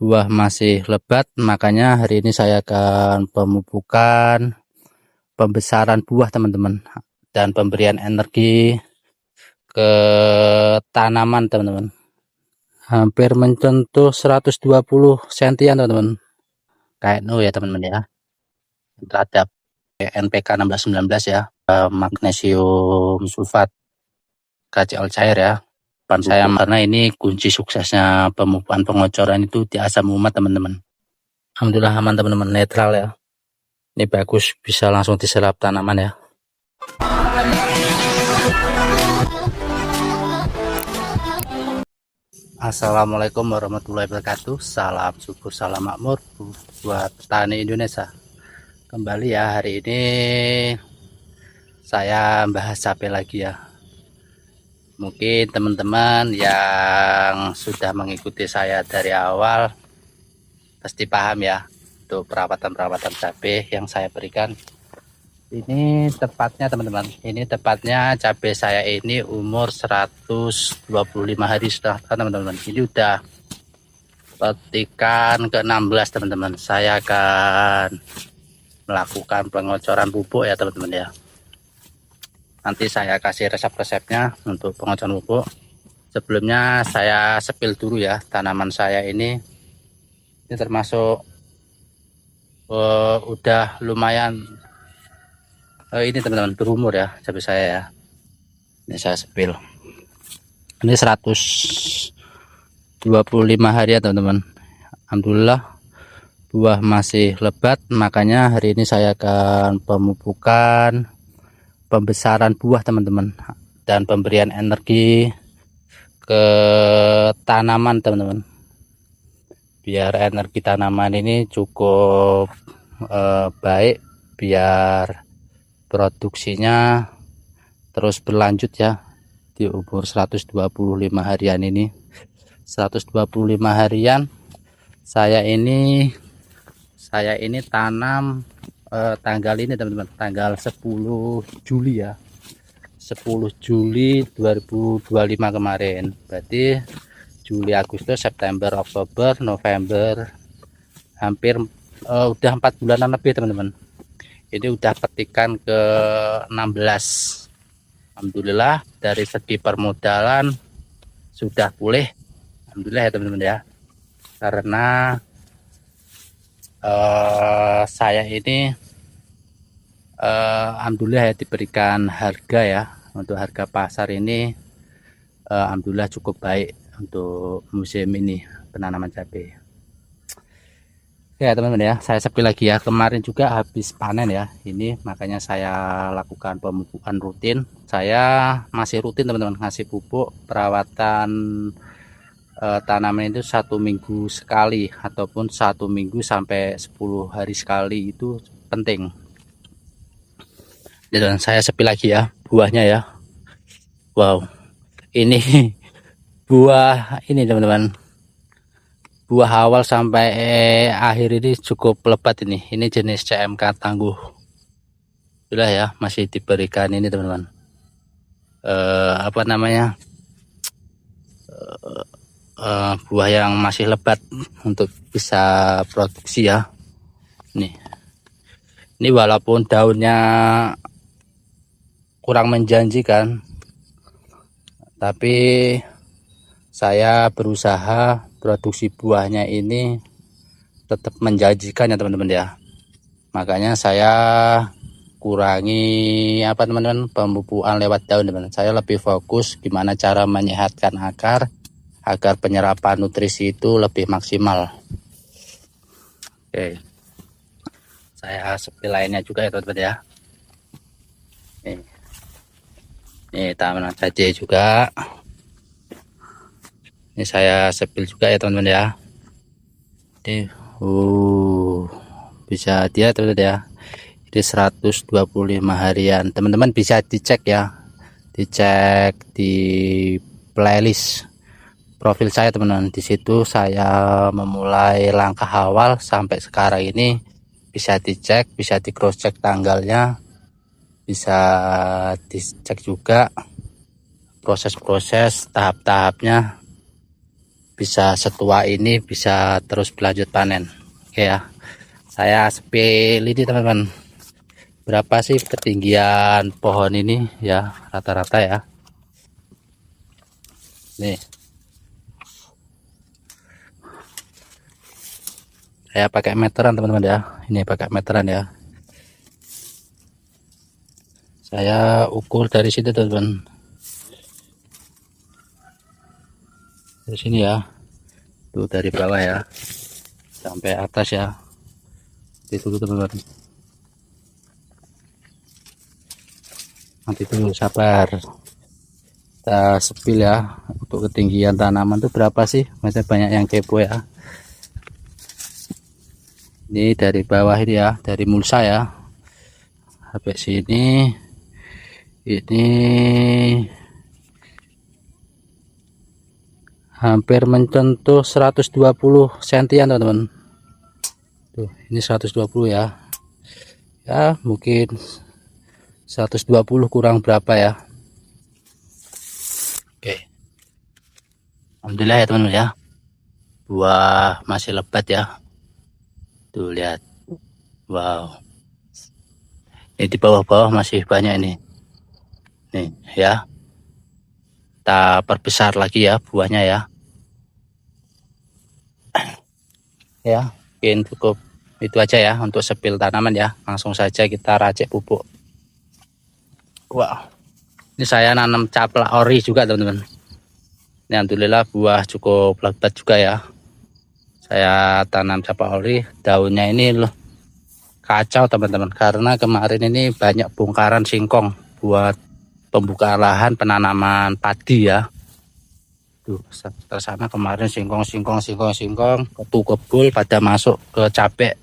buah masih lebat, makanya hari ini saya akan pemupukan, pembesaran buah teman-teman, dan pemberian energi ke tanaman teman-teman. Hampir mencentuh 120 sentian teman-teman, kayak ya teman-teman ya, terhadap NPK 1619 ya, magnesium sulfat KCl cair ya. Saya karena ini kunci suksesnya pemupukan pengocoran itu di asam umat teman-teman. Alhamdulillah aman teman-teman, netral ya. Ini bagus, bisa langsung diserap tanaman ya. Assalamualaikum warahmatullahi wabarakatuh. Salam subur, salam makmur buat petani Indonesia. Kembali ya, hari ini saya bahas cabai lagi ya. Mungkin teman-teman yang sudah mengikuti saya dari awal pasti paham ya untuk perawatan cabai yang saya berikan. Ini tepatnya teman-teman, ini tepatnya cabai saya ini umur 125 hari sudah teman-teman. Ini udah petikan ke-16 teman-teman. Saya akan melakukan pengocoran pupuk ya teman-teman ya. Nanti saya kasih resep-resepnya untuk pengocoran pupuk. Sebelumnya saya sepil dulu ya tanaman saya ini. Ini termasuk udah lumayan ini teman-teman berumur ya cabai saya ya. Ini saya sepil. Ini 125 hari ya teman-teman. Alhamdulillah buah masih lebat, makanya hari ini saya akan pemupukan, pembesaran buah teman-teman, dan pemberian energi ke tanaman teman-teman, biar energi tanaman ini cukup baik, biar produksinya terus berlanjut ya di umur 125 harian ini. 125 harian saya ini tanam tanggal ini teman-teman, tanggal 10 Juli ya, 10 Juli 2025 kemarin. Berarti Juli, Agustus, September, Oktober, November, hampir udah 4 bulanan lebih teman-teman. Ini udah petikan ke-16. Alhamdulillah dari segi permodalan sudah pulih, alhamdulillah ya teman-teman ya. Karena saya ini alhamdulillah ya diberikan harga ya, untuk harga pasar ini alhamdulillah cukup baik untuk musim ini penanaman cabai. Ya teman-teman ya, saya sepil lagi ya, kemarin juga habis panen ya ini, makanya saya lakukan pemupukan rutin. Saya masih rutin teman-teman ngasih pupuk perawatan tanaman itu 1 minggu sekali, ataupun 1 minggu sampai 10 hari sekali, itu penting. Dan saya sepil lagi ya buahnya ya. Wow, ini buah ini teman-teman, buah awal sampai akhir ini cukup lebat ini. Ini jenis CMK tangguh. Sudah ya, masih diberikan ini teman-teman. Apa namanya? Buah yang masih lebat untuk bisa produksi ya. Ini walaupun daunnya kurang menjanjikan, tapi saya berusaha produksi buahnya ini tetap menjanjikan ya teman-teman ya. Makanya saya kurangi apa teman-teman, pemupukan lewat daun teman-teman. Saya lebih fokus gimana cara menyehatkan akar agar penyerapan nutrisi itu lebih maksimal. Oke, saya sepil lainnya juga ya teman-teman ya. Ini tanaman cabai juga. Ini saya sepil juga ya teman-teman ya. Ini bisa dia teman-teman ya. Ini 125 harian. Teman-teman bisa dicek ya. Dicek di playlist profil saya teman-teman. Di situ saya memulai langkah awal sampai sekarang ini, bisa dicek, bisa di cross check tanggalnya, bisa dicek juga proses-proses tahap-tahapnya. bisa setua ini, bisa terus berlanjut panen. Oke ya, saya spill ini teman-teman, berapa sih ketinggian pohon ini ya rata-rata ya. Nih, saya pakai meteran teman-teman ya, ini pakai meteran ya. Saya ukur dari situ teman-teman, dari sini ya, tuh dari bawah ya sampai atas ya, itu teman-teman. Nanti dulu sabar, kita spill ya untuk ketinggian tanaman itu berapa sih, masih banyak yang kepo ya. Ini dari bawah ini ya, dari mulsa ya sampai sini, ini hampir mencentuh 120 sentian teman-teman. Tuh, ini 120 ya. Ya, mungkin 120 kurang berapa ya. Oke. Alhamdulillah ya teman-teman ya. Buah masih lebat ya. Tuh lihat. Wow. Ini di bawah-bawah masih banyak ini. Nih ya. Kita perbesar lagi ya buahnya ya. Ya, mungkin cukup itu aja ya untuk sepil tanaman ya. Langsung saja kita racik pupuk. Wow, ini saya nanam caplak ori juga teman-teman. Ini alhamdulillah buah cukup lebat juga ya. Saya tanam caplak ori, daunnya ini loh kacau teman-teman, karena kemarin ini banyak bongkaran singkong buat pembukaan lahan penanaman padi ya. Tuh, tersana kemarin singkong ketu kebul pada masuk ke capek.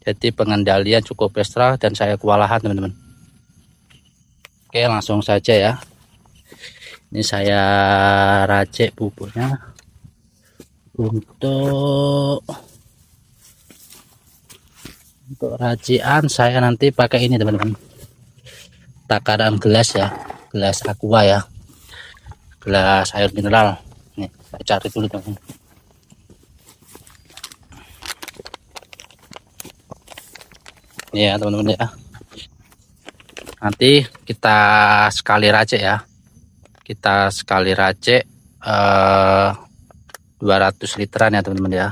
Jadi pengendalian cukup ekstra dan saya kewalahan teman-teman. Oke, langsung saja ya. Ini saya racik pupuknya. Untuk racian saya nanti pakai ini teman-teman. Takaran gelas ya, gelas aqua ya. Gelas air mineral. Nih, saya cari dulu teman-teman. Ini ya teman-teman ya. Nanti kita sekali racik ya. Kita sekali racik 200 literan ya teman-teman ya.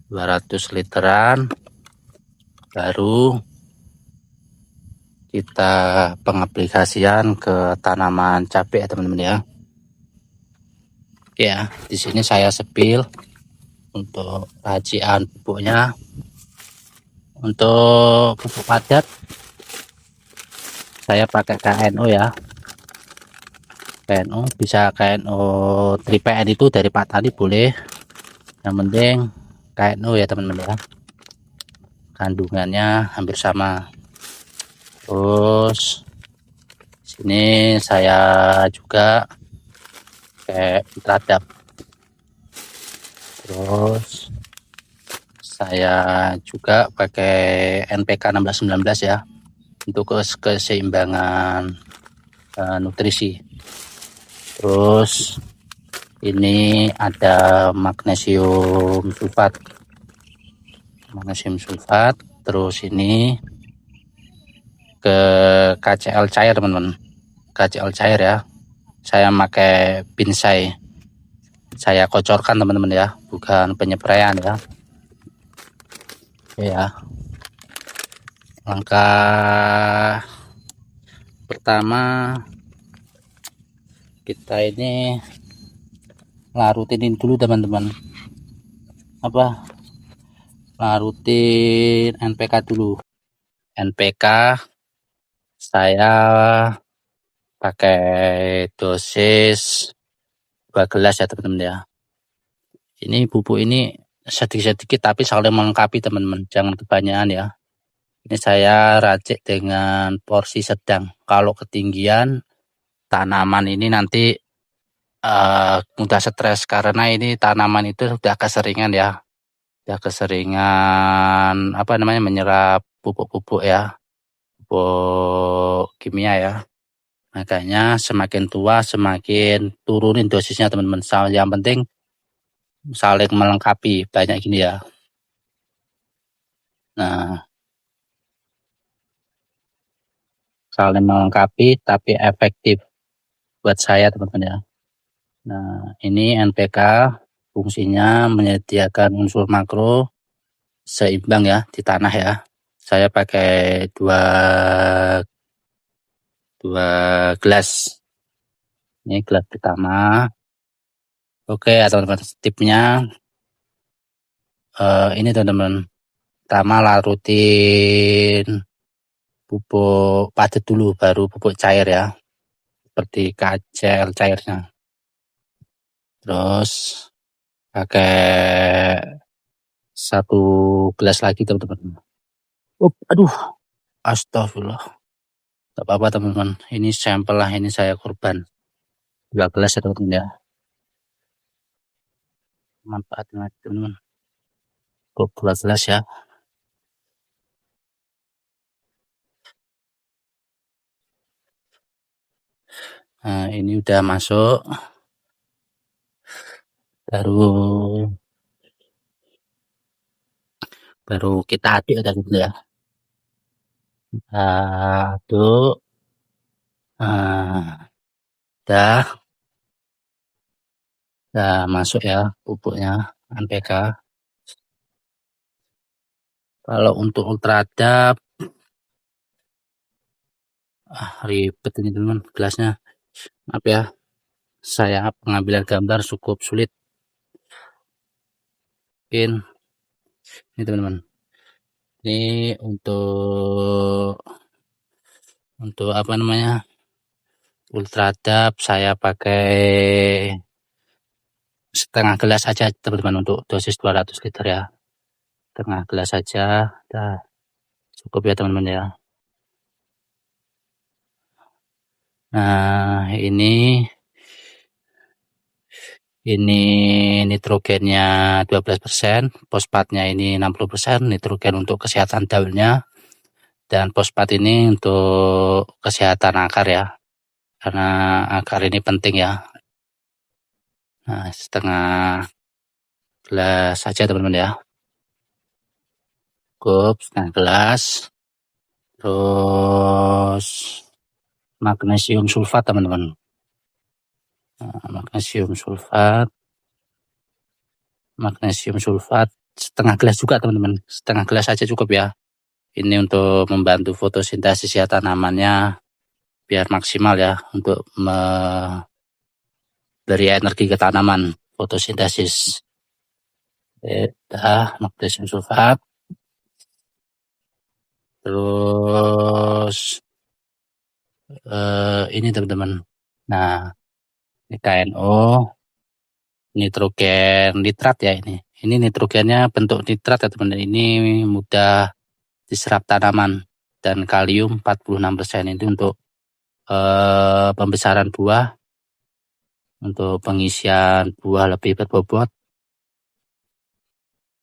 200 literan baru kita pengaplikasian ke tanaman cabai ya teman-teman ya. Ya, di sini saya sepil untuk racian pupuknya. Untuk pupuk padat saya pakai KNO ya. KNO bisa KNO 3PN itu dari Pak Tani boleh. Yang penting KNO ya teman-teman ya. Kandungannya hampir sama. Terus sini saya juga pakai Intradap. Terus saya juga pakai NPK 1619 ya untuk keseimbangan nutrisi. Terus ini ada magnesium sulfat. Terus ini ke KCL cair teman-teman, KCL cair ya. Saya pakai pinsai, saya kocorkan teman-teman ya, bukan penyepraian ya. Ya, langkah pertama kita ini larutinin dulu teman-teman, larutin NPK dulu. NPK saya pakai dosis 2 gelas ya teman-teman ya. Ini pupuk ini sedikit-sedikit tapi saling melengkapi teman-teman, jangan kebanyakan ya. Ini saya racik dengan porsi sedang. Kalau ketinggian tanaman ini nanti mudah stres, karena ini tanaman itu sudah keseringan ya, menyerap pupuk-pupuk ya, pupuk kimia ya. Makanya semakin tua semakin turunin dosisnya teman-teman. Yang penting saling melengkapi, banyak gini ya. Nah, saling melengkapi tapi efektif buat saya teman-teman ya. Nah, ini NPK fungsinya menyediakan unsur makro seimbang ya di tanah ya. Saya pakai dua gelas. Ini gelas pertama. Oke ya teman-teman, tipnya ini teman-teman. Pertama larutin pupuk padat dulu, baru pupuk cair ya, seperti KCL cairnya. Terus pakai satu gelas lagi teman-teman. Aduh, astagfirullah. Gak apa-apa teman-teman, ini sampel lah, ini saya korban. 2 gelas ya teman-teman ya. Manfaatnya teman-teman. 2 gelas ya. Nah, ini udah masuk. Baru kita aduk ya teman-teman ya. Aduk. Nah, udah masuk ya pupuknya NPK. Kalau untuk ultradap, ribet ini teman gelasnya. Maaf ya, saya pengambilan gambar cukup sulit. Mungkin ini teman-teman. Ini untuk apa namanya? Ultradap saya pakai setengah gelas aja teman-teman untuk dosis 200 liter ya. Setengah gelas saja. Nah, cukup ya teman-teman ya. Nah, ini nitrogennya 12%, fosfatnya ini 60%, nitrogen untuk kesehatan daunnya, dan fosfat ini untuk kesehatan akar ya, karena akar ini penting ya. Nah, setengah gelas saja teman-teman ya, cukup setengah gelas. Terus magnesium sulfat teman-teman. Nah, magnesium sulfat setengah gelas juga teman-teman, setengah gelas saja cukup ya. Ini untuk membantu fotosintesis ya tanamannya biar maksimal ya untuk memberi energi ke tanaman, fotosintesis. Magnesium sulfat. Terus ini teman-teman. Nah, ini KNO, nitrogen nitrat ya ini. Ini nitrogennya bentuk nitrat ya teman-teman. Ini mudah diserap tanaman, dan kalium 46% itu untuk pembesaran buah, untuk pengisian buah lebih berbobot.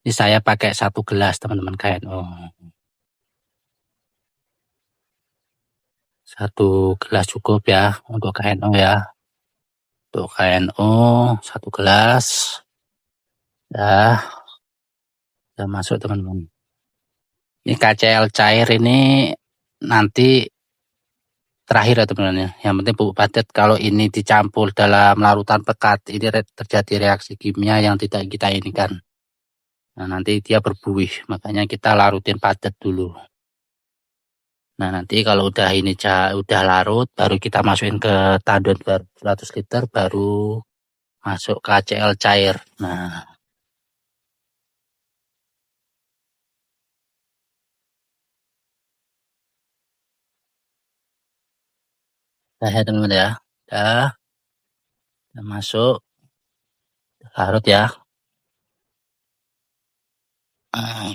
Ini saya pakai 1 gelas teman-teman KNO. 1 gelas cukup ya untuk KNO ya. Untuk KNO 1 gelas. Udah masuk teman-teman. Ini KCL cair ini nanti terakhir ya teman-teman ya. Yang penting pupuk padat kalau ini dicampur dalam larutan pekat, ini terjadi reaksi kimia yang tidak kita inginkan. Nah, nanti dia berbuih, makanya kita larutin padat dulu. Nah, nanti kalau udah larut, baru kita masukin ke tandon 100 liter, baru masuk ke KCL cair. Nah, ya teman-teman ya. Udah masuk, larut ya.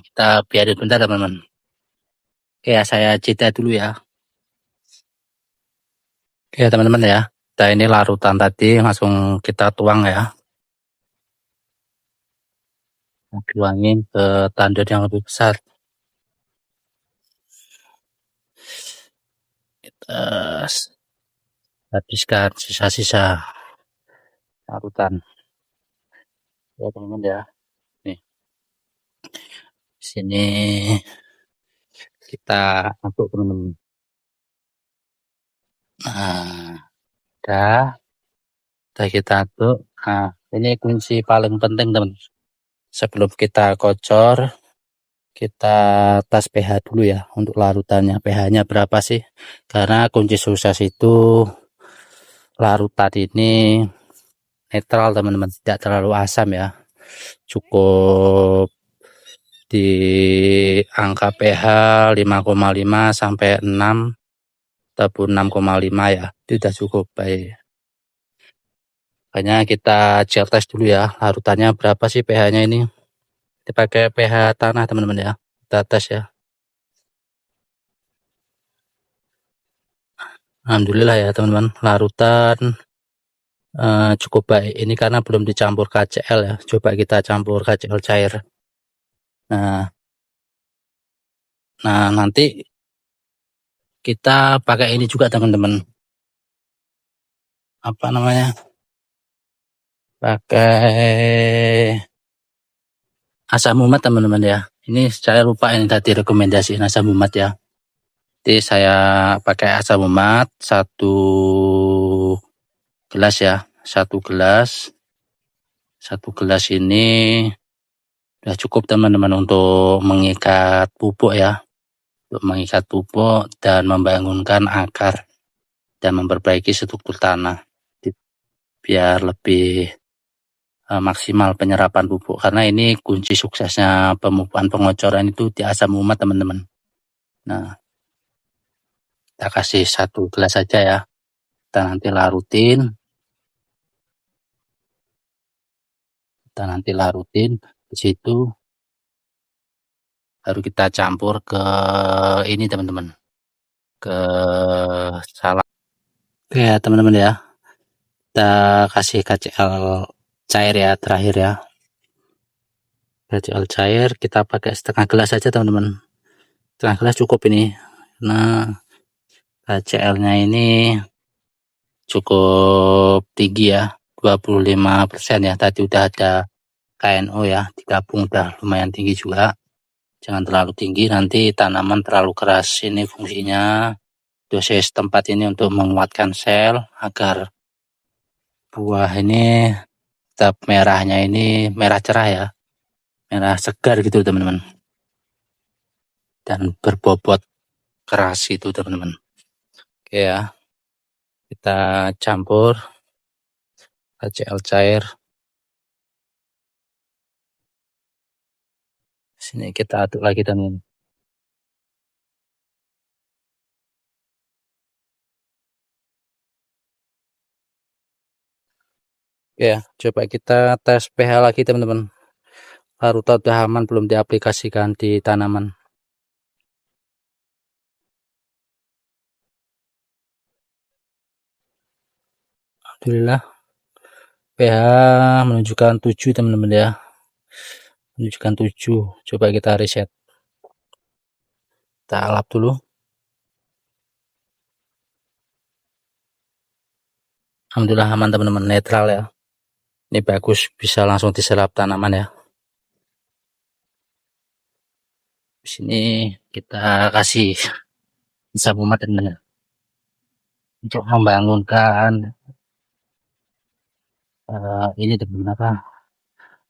Kita biarin bentar teman-teman. Oke ya, saya jeda dulu ya. Oke ya teman-teman ya. Nah, ini larutan tadi langsung kita tuang ya. Tuangin ke tandon yang lebih besar. Kita habiskan sisa-sisa larutan. Ya teman-teman ya, nih sini kita aduk teman-teman. Nah, udah kita aduk. Nah, ini kunci paling penting teman. Sebelum kita kocor, kita tes pH dulu ya untuk larutannya. pH-nya berapa sih? Karena kunci sukses itu larutan ini netral teman-teman, tidak terlalu asam ya. Cukup di angka pH 5,5 sampai 6 ataupun 6,5 ya, itu sudah cukup baik. Makanya kita gel test dulu ya, larutannya berapa sih pH-nya ini. Kita pakai pH tanah teman-teman ya, kita tes ya. Alhamdulillah ya teman-teman, larutan cukup baik. Ini karena belum dicampur KCl ya, coba kita campur KCl cair. Nah, nanti kita pakai ini juga teman-teman, apa namanya, pakai asam umat teman-teman ya. Ini saya lupa ini tadi rekomendasi asam umat ya. Jadi saya pakai asam umat 1 gelas ya, 1 gelas. 1 gelas ini udah cukup teman-teman untuk mengikat pupuk ya, untuk mengikat pupuk dan membangunkan akar dan memperbaiki struktur tanah biar lebih maksimal penyerapan pupuk. Karena ini kunci suksesnya pemupukan pengocoran itu di asam umat teman-teman. Nah, kita kasih 1 gelas saja ya. Kita nanti larutin. Di situ baru kita campur ke ini teman-teman, ke salak. Oke ya teman-teman ya, kita kasih KCl cair ya terakhir ya. KCl cair kita pakai setengah gelas saja teman-teman, setengah gelas cukup ini. Nah, KCl-nya ini cukup tinggi ya, 25% ya. Tadi udah ada KNO ya, digabung udah lumayan tinggi juga. Jangan terlalu tinggi, nanti tanaman terlalu keras. Ini fungsinya dosis tempat ini untuk menguatkan sel agar buah ini tetap merahnya ini merah cerah ya, merah segar gitu teman-teman, dan berbobot keras itu teman-teman. Oke ya, kita campur HCl cair. Sini kita aduk lagi teman-teman. Ya, coba kita tes pH lagi teman-teman. Larutan udah aman belum diaplikasikan di tanaman. Alhamdulillah pH menunjukkan 7 teman-teman ya. Menunjukkan 7. Coba kita reset. Kita lap dulu. Alhamdulillah aman teman-teman, netral ya. Ini bagus, bisa langsung diserap tanaman ya. Di sini kita kasih asam umat teman-teman untuk membangunkan ini teman-teman apa,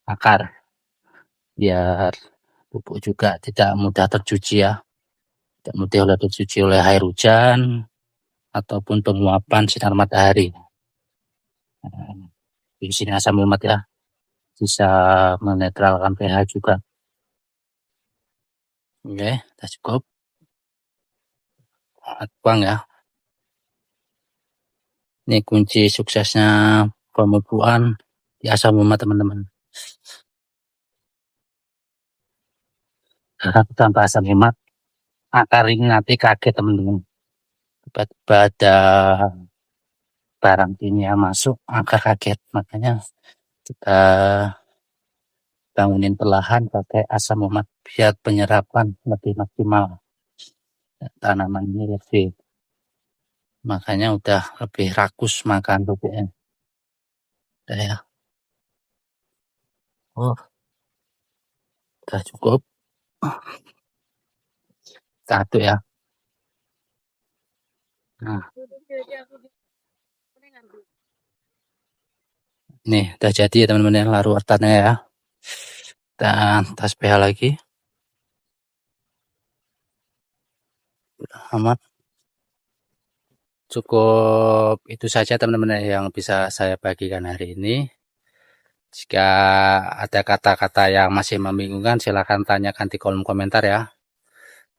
akar, biar pupuk juga tidak mudah tercuci ya, tidak mudah tercuci oleh air hujan ataupun penguapan sinar matahari. Di sini asam umat ya, bisa menetralkan pH juga. Oke, sudah cukup. Buang ya. Ini kunci suksesnya pemupukan di asam umat teman-teman. Karena tanpa asam umat, akar ini nanti kaget teman-teman. Tiba-tiba ada barang kimia masuk, akar kaget. Makanya kita bangunin perlahan pakai asam umat biar penyerapan lebih maksimal. Tanaman ini lebih, makanya udah lebih rakus makan pupuknya. Ya. Oh, udah cukup. Satu ya. Nah, nih udah jadi ya teman-teman ya larutannya ya. Dan tas PH lagi. Aman. Cukup itu saja teman-teman ya yang bisa saya bagikan hari ini. Jika ada kata-kata yang masih membingungkan, silahkan tanyakan di kolom komentar ya.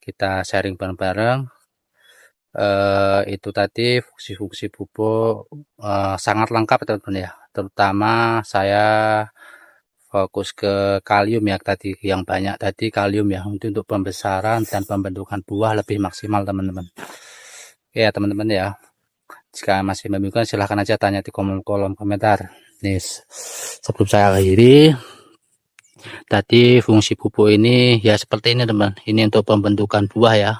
Kita sharing bareng-bareng. Itu tadi fungsi-fungsi pupuk sangat lengkap teman-teman ya. Terutama saya fokus ke kalium ya tadi, yang banyak tadi kalium ya, untuk pembesaran dan pembentukan buah lebih maksimal teman-teman. Oke ya teman-teman ya. Jika masih membingungkan silahkan aja tanya di kolom komentar. Nih, sebelum saya akhiri, tadi fungsi pupuk ini ya seperti ini teman. Ini untuk pembentukan buah ya,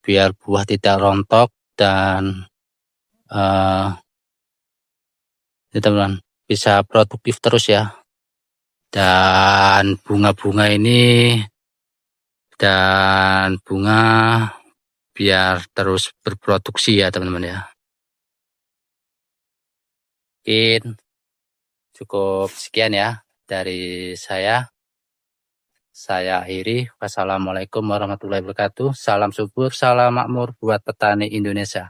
biar buah tidak rontok dan ini teman, bisa produktif terus ya. Dan bunga-bunga ini dan bunga biar terus berproduksi ya teman-teman ya. Mungkin cukup sekian ya dari saya. Saya akhiri. Wassalamualaikum warahmatullahi wabarakatuh. Salam subur, salam makmur buat petani Indonesia.